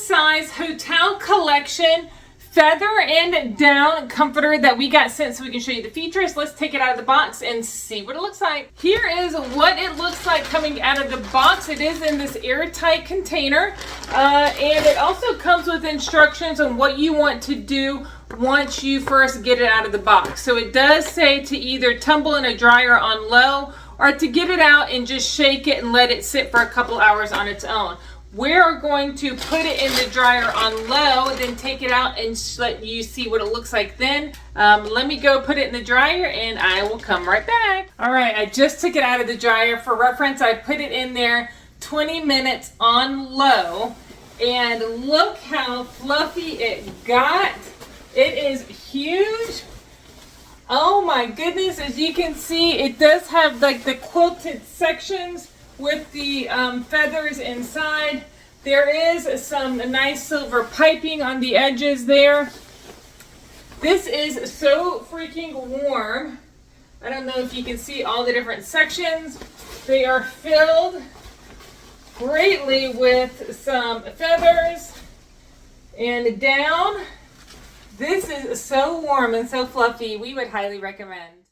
size hotel collection feather and down comforter that we got sent so we can show you the features. Let's take it out of the box and see what it looks like. Here is what it looks like coming out of the box. It is in this airtight container, and it also comes with instructions on what you want to do once you first get it out of the box. So it does say to either tumble in a dryer on low or to get it out and just shake it and let it sit for a couple hours on its own. We're going to put it in the dryer on low, then take it out and let you see what it looks like then. Let me go put it in the dryer and I will come right back. All right, I just took it out of the dryer. For reference, I put it in there 20 minutes on low, and look how fluffy it got. It is huge. Oh my goodness, as you can see, it does have like the quilted sections with the feathers inside. There is some nice silver piping on the edges there. This is so freaking warm. I don't know if you can see all the different sections. They are filled greatly with some feathers and down. This is so warm and so fluffy. We would highly recommend.